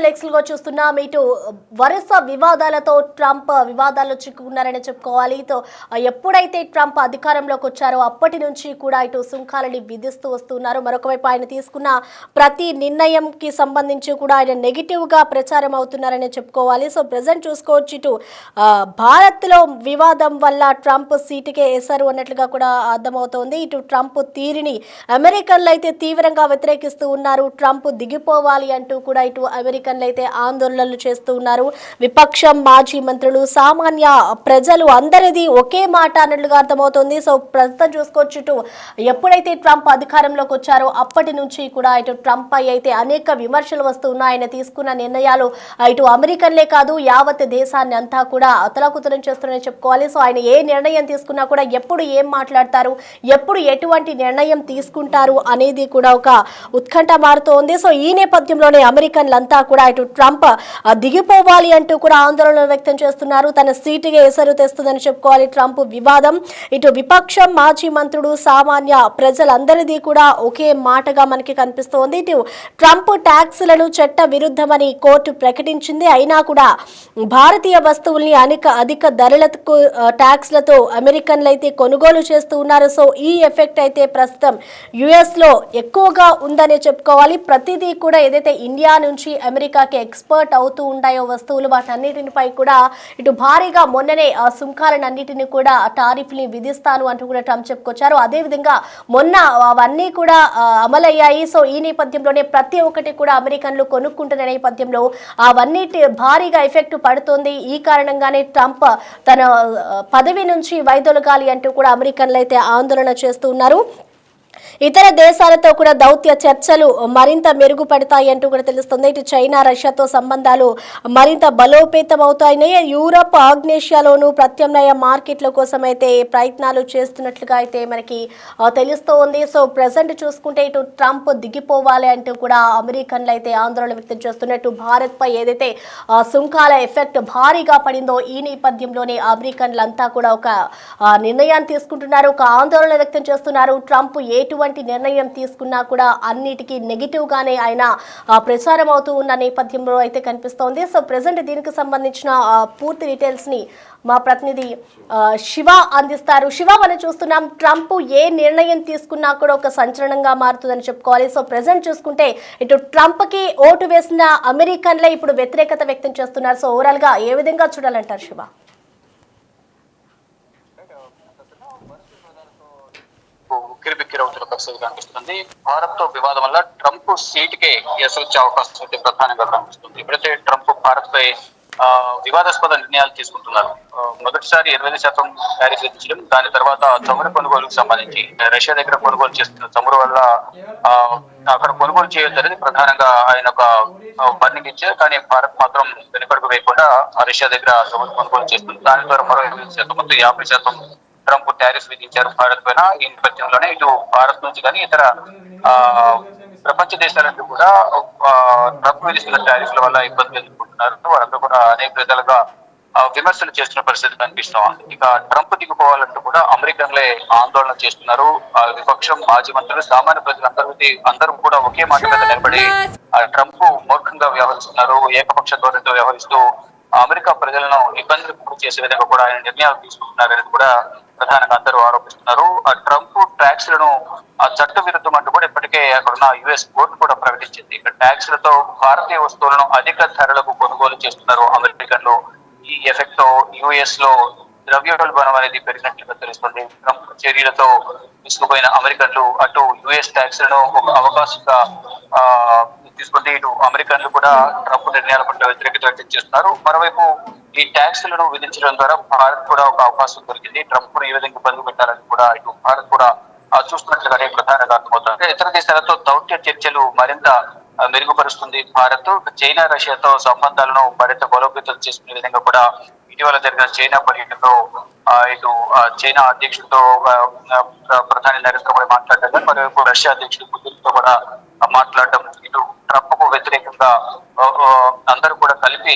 Digital ఎక్స్లుగా చూస్తున్నాం. ఇటు వరుస వివాదాలతో ట్రంప్ వివాదాల్లో చిక్కుకున్నారని చెప్పుకోవాలి. ఎప్పుడైతే ట్రంప్ అధికారంలోకి వచ్చారో అప్పటి నుంచి కూడా ఇటు సుంకాలని విధిస్తూ వస్తున్నారు. మరొకవైపు ఆయన తీసుకున్న ప్రతి నిర్ణయంకి సంబంధించి కూడా ఆయన నెగిటివ్గా ప్రచారం అవుతున్నారని చెప్పుకోవాలి. సో ప్రజెంట్ చూసుకోవచ్చు, ఇటు భారత్లో వివాదం వల్ల ట్రంప్ సీటుకే వేశారు అన్నట్లుగా కూడా అర్థమవుతోంది. ఇటు ట్రంప్ తీరుని అమెరికన్లు అయితే తీవ్రంగా వ్యతిరేకిస్తూ ఉన్నారు. ట్రంప్ దిగిపోవాలి అంటూ కూడా ఇటు అమెరికన్లు అయితే ఆందోళనలు చేస్తూ ఉన్నారు. విపక్షం, మాజీ మంత్రులు, సామాన్య ప్రజలు అందరిది ఒకే మాట అన్నట్లుగా అర్థమవుతుంది. సో ప్రస్తుతం చూసుకోవచ్చు, ఇటు ఎప్పుడైతే ట్రంప్ అధికారంలోకి వచ్చారో అప్పటి నుంచి కూడా ఇటు ట్రంప్ పై అయితే అనేక విమర్శలు వస్తూ ఉన్నాయి. ఆయన తీసుకున్న నిర్ణయాలు ఇటు అమెరికన్లే కాదు యావత్ దేశాన్ని అంతా కూడా అతలాకుతలం చేస్తున్నారని చెప్పుకోవాలి. సో ఆయన ఏ నిర్ణయం తీసుకున్నా కూడా ఎప్పుడు ఏం మాట్లాడతారు, ఎప్పుడు ఎటువంటి నిర్ణయం తీసుకుంటారు అనేది కూడా ఒక ఉత్కంఠ మారుతోంది. సో ఈ నేపథ్యంలోనే అమెరికన్లంతా కూడా ఇటు ట్రంప్ దిగిపోవాలి అంటూ కూడా ఆందోళన వ్యక్తం చేస్తున్నారు. తన సీటుగా ఎసరు తెస్తుందని చెప్పుకోవాలి ట్రంప్ వివాదం. ఇటు విపక్షం, మాజీ మంత్రుడు, సామాన్య ప్రజలందరిది కూడా ఒకే మాటగా మనకి కనిపిస్తోంది. ఇటు ట్రంప్ ట్యాక్స్లను చట్ట విరుద్ధమని కోర్టు ప్రకటించింది. అయినా కూడా భారతీయ వస్తువుల్ని అధిక ధరలకు ట్యాక్స్లతో అమెరికన్లు అయితే కొనుగోలు చేస్తూ ఉన్నారు. సో ఈ ఎఫెక్ట్ అయితే ప్రస్తుతం యుఎస్ లో ఎక్కువగా ఉందనే చెప్పుకోవాలి. ప్రతిదీ కూడా ఏదైతే ఇండియా నుంచి అమెరికాకి ఎక్స్పోర్ట్ అవుతూ ఉంటాయో వస్తువులు, వాటన్నిటిపై కూడా ఇటు భారీగా మొన్ననే ఆ సుంకాలన్నిటిని కూడా టారిఫ్ని విధిస్తాను అంటూ కూడా ట్రంప్ చెప్పుకొచ్చారు. అదేవిధంగా మొన్న అవన్నీ కూడా అమలయ్యాయి. సో ఈ నేపథ్యంలోనే ప్రతి ఒక్కటి కూడా అమెరికన్లు కొనుక్కుంటున్న నేపథ్యంలో అవన్నిటి భారీగా ఎఫెక్ట్ పడుతుంది. ఈ కారణంగానే ట్రంప్ తన పదవి నుంచి వైదొలగాలి అంటూ కూడా అమెరికన్లు అయితే ఆందోళన చేస్తూ ఉన్నారు. ఇతర దేశాలతో కూడా దౌత్య చర్చలు మరింత మెరుగుపడతాయి అంటూ కూడా తెలుస్తుంది. ఇటు చైనా, రష్యాతో సంబంధాలు మరింత బలోపేతం అవుతాయని, యూరప్, ఆగ్నేషియాలోనూ ప్రత్యామ్నాయ మార్కెట్ల కోసం అయితే ప్రయత్నాలు చేస్తున్నట్లుగా అయితే మనకి తెలుస్తోంది. సో ప్రజెంట్ చూసుకుంటే ఇటు ట్రంప్ దిగిపోవాలి అంటూ కూడా అమెరికన్లు అయితే ఆందోళన వ్యక్తం చేస్తున్నట్టు భారత్ పై ఏదైతే సుంకాల ఎఫెక్ట్ భారీగా పడిందో ఈ నేపథ్యంలోనే అమెరికన్లంతా కూడా ఒక నిర్ణయాన్ని తీసుకుంటున్నారు, ఒక ఆందోళన వ్యక్తం చేస్తున్నారు. ట్రంప్ ఎటువంటి నిర్ణయం తీసుకున్నా కూడా అన్నిటికీ నెగిటివ్ గానే ఆయన ప్రచారం అవుతూ ఉన్న నేపథ్యంలో అయితే కనిపిస్తోంది. సో ప్రెసెంట్ దీనికి సంబంధించిన పూర్తి డీటెయిల్స్ ని మా ప్రతినిధి శివ అందిస్తారు. శివ, మనం చూస్తున్నాం ట్రంప్ ఏ నిర్ణయం తీసుకున్నా కూడా ఒక సంచలనంగా మారుతుందని చెప్పుకోవాలి. సో ప్రెసెంట్ చూసుకుంటే ఇటు ట్రంప్ కి ఓటు వేసిన అమెరికన్లే ఇప్పుడు వ్యతిరేకత వ్యక్తం చేస్తున్నారు. సో ఓవరాల్ గా ఏ విధంగా చూడాలంటారు శివ? ఉక్కిరిబిక్కిరవుతున్న పరిస్థితి కనిపిస్తుంది. భారత్ తో వివాదం వల్ల ట్రంప్ సీటుకే ఎసరొచ్చే అవకాశం అయితే ప్రధానంగా కనిపిస్తుంది. ఇప్పుడైతే ట్రంప్ భారత్ పై వివాదాస్పద నిర్ణయాలు తీసుకుంటున్నారు. మొదటిసారి 20% టారిఫ్ విధించడం, దాని తర్వాత చమురు కొనుగోలుకు సంబంధించి రష్యా దగ్గర కొనుగోలు చేస్తున్న చమురు వల్ల అక్కడ కొనుగోలు చేయొద్దని ప్రధానంగా ఆయన ఒక వార్నింగ్ ఇచ్చారు. కానీ భారత్ మాత్రం వెనుకడుగు వేయకుండా రష్యా దగ్గర చమురు కొనుగోలు చేస్తుంది. దాని ద్వారా మరో 50% ట్రంప్ టారిఫ్ విధించారు భారత్ పైన. ఈ నేపథ్యంలోనే ఇటు భారత్ నుంచి కానీ ఇతర ప్రపంచ దేశాలకు కూడా ట్రంప్ విధిస్తున్న టారిఫ్ల వల్ల ఇబ్బందులు ఎదుర్కొంటున్నారు. వారందరూ కూడా అనేక విధాలుగా విమర్శలు చేస్తున్న పరిస్థితి కనిపిస్తా ఉంది. ఇక ట్రంప్ దిగిపోవాలంటూ కూడా అమెరికన్లే ఆందోళన చేస్తున్నారు. విపక్షం, మాజీ మంత్రులు, సామాన్య అందరూ కూడా ఒకే మాట మీద నిలబడి ట్రంప్ మూర్ఖంగా వ్యవహరిస్తున్నారు, ఏకపక్ష ధోరణితో వ్యవహరిస్తూ అమెరికా ప్రజలను ఇబ్బందులకు గురి చేసే విధంగా కూడా ఆయన నిర్ణయాలు తీసుకుంటున్నారని కూడా ప్రధానంగా అందరూ ఆరోపిస్తున్నారు. ఆ ట్రంప్ ట్యాక్స్ లను చట్ట విరుద్ధం అంటూ కూడా ఇప్పటికే అక్కడున్న యుఎస్ కోర్టు కూడా ప్రకటించింది. ఇక్కడ ట్యాక్స్ లతో భారతీయ వస్తువులను అధిక ధరలకు కొనుగోలు చేస్తున్నారు అమెరికన్లు. ఈ ఎఫెక్ట్ తో యుఎస్ లో ద్రవ్యోల్బణం అనేది పెరిగినట్లుగా తెలుస్తుంది. ట్రంప్ చర్యలతో విసుగుపోయిన అమెరికన్లు అటు యుఎస్ ట్యాక్స్ లను ఒక అవకాశంగా తీసుకుంటే ఇటు అమెరికన్లు కూడా ట్రంప్ నిర్ణయాల పట్ల వ్యతిరేకత వ్యక్తం చేస్తున్నారు. మరోవైపు ఈ ట్యాక్స్ లను విధించడం ద్వారా భారత్ కూడా ఒక అవకాశం దొరికింది. ట్రంప్ ను ఏ విధంగా ఇబ్బంది పెట్టాలని కూడా ఇటు భారత్ కూడా చూస్తున్నట్లుగానే ప్రధానంగా అర్థమవుతుంది. ఇతర దేశాలతో దౌత్య చర్చలు మరింత మెరుగుపరుస్తుంది భారత్. చైనా, రష్యాతో సంబంధాలను మరింత బలోపేతం చేసుకునే విధంగా కూడా ఇటీవల జరిగిన చైనా పర్యటనలో ఇటు చైనా అధ్యక్షుడితో ప్రధాని నరేంద్ర మోడీ మాట్లాడడం, మరోవైపు రష్యా అధ్యక్షుడు పుతిన్తో కూడా మాట్లాడడం, ఇటు ట్రంప్ కు వ్యతిరేకంగా అందరూ కూడా కలిపి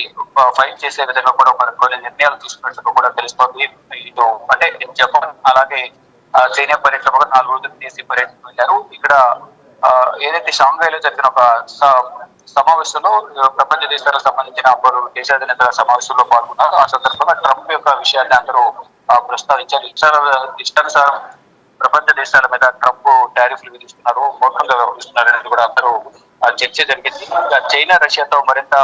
ఫైట్ చేసే విధంగా కూడా కొన్ని నిర్ణయాలు తీసుకున్నట్టుగా కూడా తెలుస్తోంది. ఇటు అంటే జపాన్ అలాగే చైనా పర్యటన కూడా 4 రోజులు దేశీ పర్యటన వెళ్ళారు. ఇక్కడ ఏదైతే షాంఘైలో జరిగిన ఒక సమావేశంలో ప్రపంచ దేశాలకు సంబంధించిన పలు దేశాధినేతల సమావేశంలో పాల్గొన్నారు. ఆ సందర్భంగా ట్రంప్ యొక్క విషయాన్ని అందరూ ప్రస్తావించారు. ఇష్టానుసారం ప్రపంచ దేశాల మీద ట్రంప్ టారిఫ్లు విధిస్తున్నారు, మోటంగా వ్యవహరిస్తున్నారు అనేది కూడా అందరూ చర్చ జరిగింది. చైనా రష్యాతో మరింత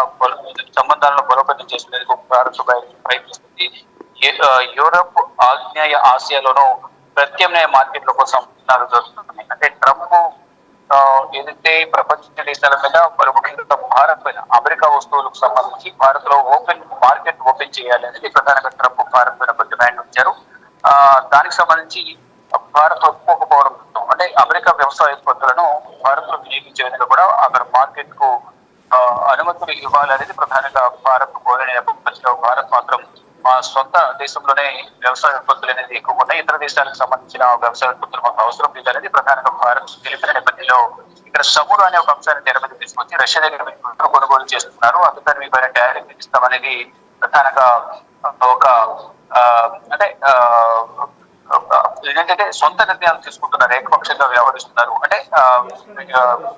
సంబంధాలను బలోపేతం చేసుకునేందుకు భారత్ ప్రయత్నిస్తుంది. యూరప్, ఆగ్నేయ ఆసియాలోనూ ప్రత్యామ్నాయ మార్కెట్ల కోసం జరుగుతుంది. అంటే ట్రంప్ ఏదైతే ప్రపంచ దేశాల మీద మరి ముఖ్యంగా భారత్ పైన అమెరికా వస్తువులకు సంబంధించి భారత్ లో మార్కెట్ ఓపెన్ చేయాలి అనేది ప్రధానంగా ట్రంప్ భారత్ పైన ఒక డిమాండ్ ఉంచారు. దానికి సంబంధించి భారత్ ఒప్పుకోకపోవడంతో అంటే అమెరికా వ్యవసాయ ఉత్పత్తులను భారత్ లో వినియోగించే విధంగా కూడా అక్కడ మార్కెట్ కు అనుమతులు ఇవ్వాలనేది ప్రధానంగా భారత్ కోరిన నేపథ్యంలో భారత్ మాత్రం మా సొంత దేశంలోనే వ్యవసాయ ఉత్పత్తులు అనేది ఎక్కువ ఉన్నాయి, ఇతర దేశాలకు సంబంధించిన వ్యవసాయ ఉత్పత్తులు మాకు అవసరం లేదు అనేది ప్రధానంగా భారత్ తెలిపిన నేపథ్యంలో ఇక్కడ సమురు అనే ఒక అంశాన్ని తెర మీద తీసుకొచ్చి రష్యా దగ్గర కొనుగోలు చేస్తున్నారు, అందుకని మీ పైన టారిఫ్ విధిస్తామనేది ప్రధానంగా ఒక అంటే ఏంటంటే సొంత నిర్ణయాలు తీసుకుంటున్నారు, ఏకపక్షంగా వ్యవహరిస్తున్నారు. అంటే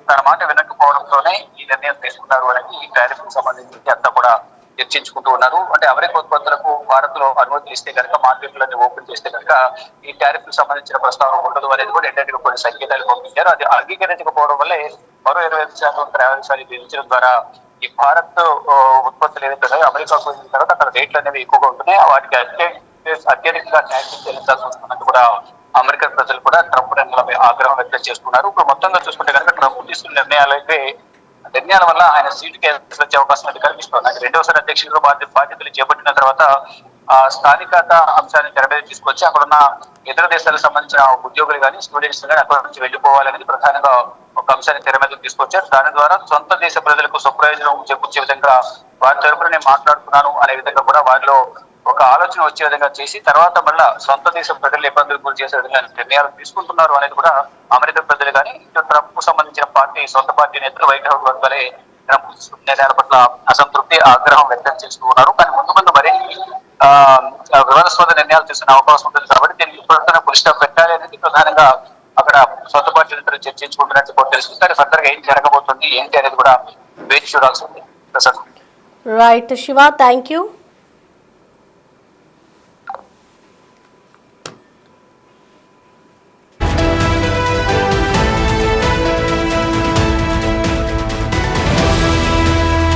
తన మాట వినకపోవడంతోనే ఈ నిర్ణయం తీసుకున్నారు అనేది ఈ టారిఫ్ కు సంబంధించి అంతా కూడా చర్చించుకుంటూ ఉన్నారు. అంటే అమెరికా ఉత్పత్తులకు భారత్ లో అనుమతులు ఇస్తే కనుక, మార్కెట్లన్నీ ఓపెన్ చేస్తే కనుక ఈ టారిఫ్ కు సంబంధించిన ప్రస్తావన ఉండదు అనేది కూడా ఇండైరెక్ట్ గా కొన్ని సంకేతాలు పంపించారు. అది అంగీకరించకపోవడం వల్లే మరో 25% ట్రావెల్ సారీ విధించడం ద్వారా ఈ భారత్ ఉత్పత్తులు ఏదైతే ఉన్నాయో అమెరికాకు వెళ్ళిన తర్వాత అక్కడ రేట్లు అనేవి ఎక్కువగా ఉంటున్నాయి, వాటికి అత్యధికంగా ట్యాక్స్ చెల్లించాల్సి వస్తున్నట్టు కూడా అమెరికన్ ప్రజలు కూడా ట్రంప్ నిర్ణయాలపై ఆగ్రహం వ్యక్తం చేస్తున్నారు. ఇప్పుడు మొత్తంగా చూసుకుంటే కనుక ట్రంప్ తీసుకున్న నిర్ణయాల వల్ల ఆయన సీటుకి వచ్చే అవకాశం అయితే కనిపిస్తుంది. ఆయన రెండవసారి అధ్యక్షుడిగా బాధ్యతలు చేపట్టిన తర్వాత స్థానికత అంశాన్ని తెర మీద తీసుకొచ్చి అక్కడున్న ఇతర దేశాలకు సంబంధించిన ఉద్యోగులు కానీ స్టూడెంట్స్ కానీ అక్కడ నుంచి వెళ్లిపోవాలనేది ప్రధానంగా ఒక అంశాన్ని తెర మీద తీసుకొచ్చారు. దాని ద్వారా సొంత దేశ ప్రజలకు సుప్రయోజనం చేకూర్చే విధంగా వారి తరపున నేను మాట్లాడుతున్నాను అనే విధంగా కూడా వారిలో ఒక ఆలోచన వచ్చే విధంగా చేసి తర్వాత మళ్ళా సొంత దేశం ప్రజలు ఇబ్బందులు గురి చేసే విధంగా నిర్ణయాలు తీసుకుంటున్నారు అనేది కూడా అమెరికా ప్రజలు కానీ ఇటు ట్రంప్ కు సంబంధించిన సొంత పార్టీ నేతలు వైట్ హౌస్ వర్గాలే ట్రంప్ నిర్ణయాల పట్ల అసంతృప్తి, ఆగ్రహం వ్యక్తం చేస్తూ ఉన్నారు. కానీ ముందు మరిన్ని వివాదాస్పద నిర్ణయాలు తీసుకునే అవకాశం ఉంటుంది కాబట్టి దీనికి ఇప్పటికైనా ఫుల్ స్టాప్ పెట్టాలి అనేది ప్రధానంగా అక్కడ సొంత పార్టీ నేతలు చర్చించుకుంటున్నట్టు కూడా తెలుస్తుంది. కానీ ఫర్దర్ గా ఏం జరగబోతుంది ఏంటి అనేది కూడా వేచి చూడాల్సి ఉంది. Prasad. Right Shiva, thank you.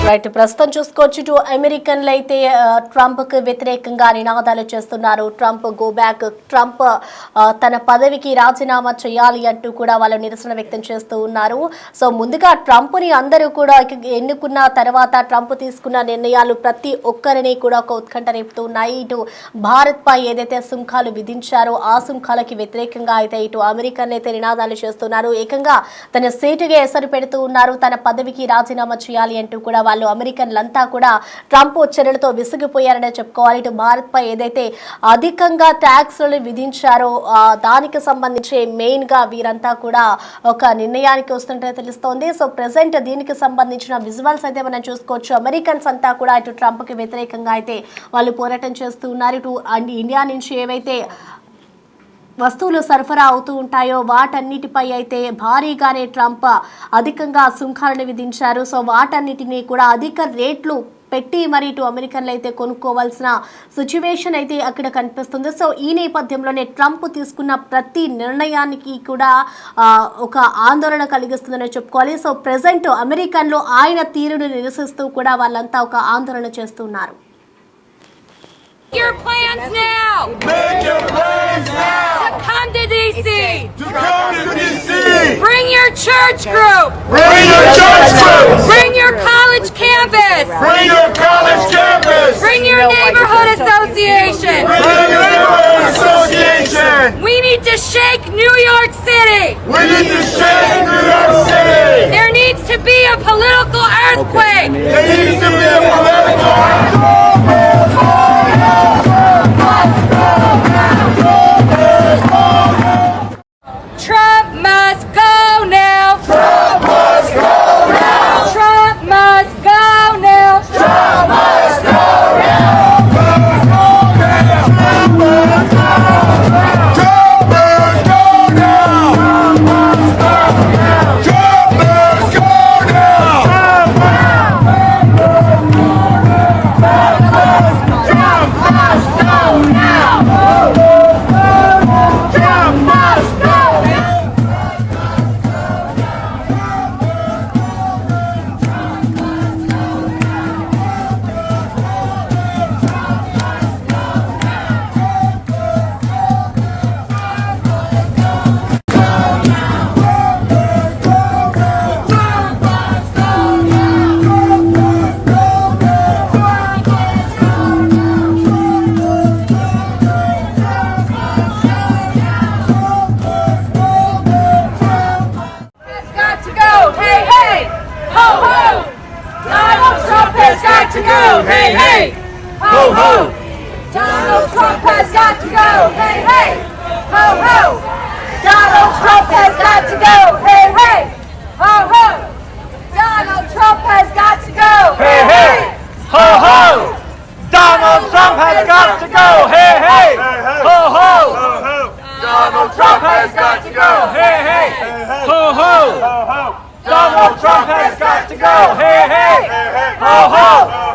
Right, ప్రస్తుతం చూసుకోవచ్చు ఇటు అమెరికన్లు అయితే ట్రంప్ కు వ్యతిరేకంగా నినాదాలు చేస్తున్నారు. ట్రంప్ గో బ్యాక్, ట్రంప్ తన పదవికి రాజీనామా చేయాలి అంటూ కూడా వాళ్ళు నిరసన వ్యక్తం చేస్తూ ఉన్నారు. సో ముందుగా ట్రంప్ ని అందరూ కూడా ఎన్నుకున్న తర్వాత ట్రంప్ తీసుకున్న నిర్ణయాలు ప్రతి ఒక్కరిని కూడా ఒక ఉత్కంఠ రేపుతూ ఉన్నాయి. ఇటు భారత్ పై ఏదైతే సుంకాలు విధించారో ఆ సుంకాలకి వ్యతిరేకంగా అయితే ఇటు అమెరికన్లు అయితే నినాదాలు చేస్తున్నారు. ఏకంగా తన సీటుగా ఎసరు పెడుతూ ఉన్నారు. తన పదవికి రాజీనామా చేయాలి అంటూ కూడా అమెరికన్లంతా కూడా ట్రంప్ చర్యలతో విసిగిపోయారనే చెప్పుకోవాలి. ఇటు భారత్ పై ఏదైతే అధికంగా ట్యాక్స్లను విధించారో దానికి సంబంధించి మెయిన్ గా వీరంతా కూడా ఒక నిర్ణయానికి వస్తుంటే తెలుస్తోంది. సో ప్రెసెంట్ దీనికి సంబంధించిన విజువల్స్ అయితే మనం చూసుకోవచ్చు. అమెరికన్స్ అంతా కూడా ఇటు ట్రంప్ కి వ్యతిరేకంగా అయితే వాళ్ళు పోరాటం చేస్తూ ఉన్నారు. ఇటు ఇండియా నుంచి ఏవైతే వస్తువులు సరఫరా అవుతూ ఉంటాయో వాటన్నిటిపై అయితే భారీగానే ట్రంప్ అధికంగా సుంకాలను విధించారు. సో వాటన్నిటినీ కూడా అధిక రేట్లు పెట్టి మరి ఇటు అమెరికన్లు అయితే కొనుక్కోవాల్సిన సిచ్యువేషన్ అయితే అక్కడ కనిపిస్తుంది. సో ఈ నేపథ్యంలోనే ట్రంప్ తీసుకున్న ప్రతి నిర్ణయానికి కూడా ఒక ఆందోళన కలిగిస్తుందని చెప్పుకోవాలి. సో ప్రెసెంట్ అమెరికన్లు ఆయన తీరును నిరసిస్తూ కూడా వాళ్ళంతా ఒక ఆందోళన చేస్తున్నారు. Your plans now! Make your plans now! To come to DC! To come to DC! Bring your church group! Bring your church group! Bring your college campus! Bring your college campus! Bring your neighborhood association! Bring your neighborhood association! We need to shake New York City! We need to shake New York City! There needs to be a political earthquake! There needs to be a political earthquake! Trump must go now! Trump must go now! Trump must go now! Trump must go now! Trump must go now! Trump must go now! Trump must go now! Trump must go now! Trump Donald Trump has got to go. Hey, hey. Ho, ho. Donald Trump has got to go. Hey, hey. Ho, ho. Donald Trump has got to go. Hey, hey. Ho, ho. Donald Trump has got to go. Hey, hey. Ho, ho. Donald Trump has got to go. Hey, hey. Ho, ho.